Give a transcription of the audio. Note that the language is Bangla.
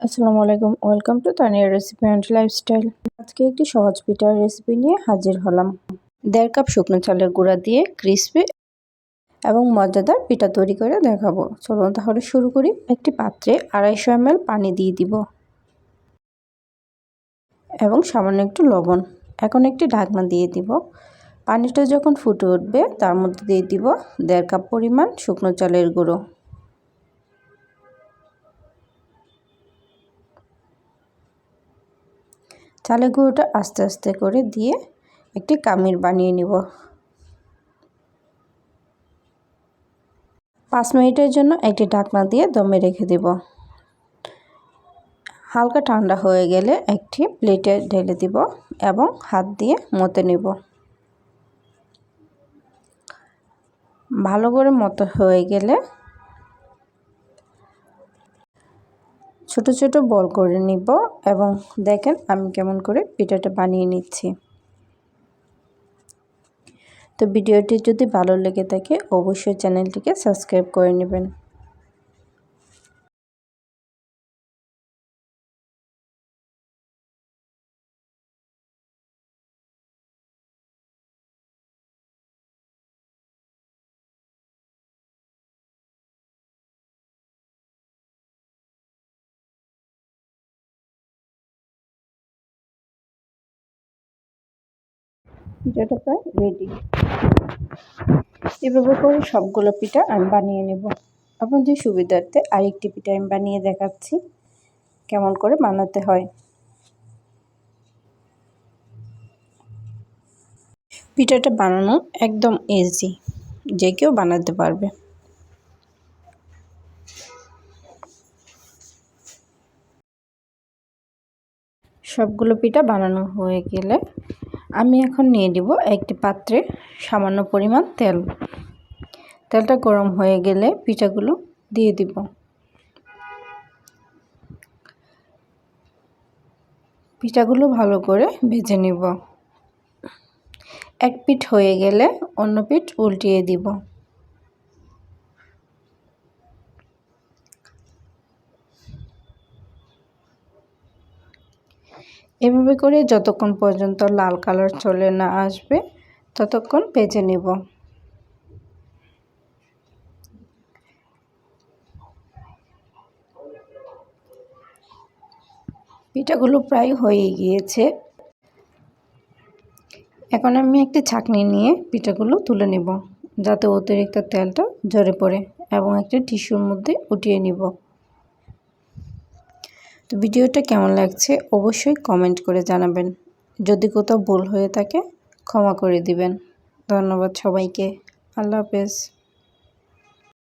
আসসালামু আলাইকুম, welcome to Tania recipe and lifestyle. আজকে একটি সহজ পিঠার রেসিপি নিয়ে হাজির হলাম। 1.5 কাপ শুকনো চালের গুঁড়া দিয়ে ক্রিসপি এবং মজাদার পিঠা তৈরি করে দেখাবো। চলুন তাহলে শুরু করি। একটি পাত্রে 250 ml পানি দিয়ে দিব এবং সামান্য একটু লবণ। এখন একটি ঢাকনা দিয়ে দিব। পানিটা যখন ফুটে উঠবে তার মধ্যে দিয়ে দিব 1.5 কাপ পরিমাণ শুকনো চালের গুঁড়ো। চালের গুঁড়োটা আস্তে আস্তে করে দিয়ে একটি কামির বানিয়ে নিব। 5 মিনিটের জন্য একটি ঢাকনা দিয়ে দমে রেখে দেব। হালকা ঠান্ডা হয়ে গেলে একটি প্লেটে ঢেলে দিব এবং হাত দিয়ে মতে নেব। ভালো করে মতো হয়ে গেলে ছোট ছোট বল করে নিব এবং দেখেন আমি কেমন করে পিঠাটা বানিয়ে নিচ্ছি। তো ভিডিওটি যদি ভালো লেগে থাকে অবশ্যই চ্যানেলটিকে সাবস্ক্রাইব করে নেবেন। পিঠাটা প্রায় রেডি। এভাবে করে সবগুলো পিঠা আমি বানিয়ে নেব। আপনাদের সুবিধার্থে আরেকটি পিঠা আমি বানিয়ে দেখাচ্ছি কেমন করে বানাতে হয়। পিঠাটা বানানো একদম ইজি, যে কেউ বানাতে পারবে। সবগুলো পিঠা বানানো হয়ে গেলে আমি এখন নিয়ে দিব একটি পাত্রে সামান্য পরিমাণ তেল। তেলটা গরম হয়ে গেলে পিঠাগুলো দিয়ে দিব। পিঠাগুলো ভালো করে ভেজে নিব। এক পিঠ হয়ে গেলে অন্য পিঠ উল্টিয়ে দিব। এভাবে করে যতক্ষণ পর্যন্ত লাল কালার চলে না আসবে ততক্ষণ ভেজে নেব। পিঠাগুলো প্রায় হয়ে গিয়েছে। এখন আমি একটি ছাঁকনি নিয়ে পিঠাগুলো তুলে নেব যাতে অতিরিক্ত তেলটা ঝরে পড়ে এবং একটি টিস্যুর মধ্যে উঠিয়ে নিব। তো ভিডিওটা কেমন লাগছে অবশ্যই কমেন্ট করে জানাবেন। যদি কোথাও ভুল হয়ে থাকে ক্ষমা করে দিবেন। ধন্যবাদ সবাইকে। আল্লাহ হাফেজ।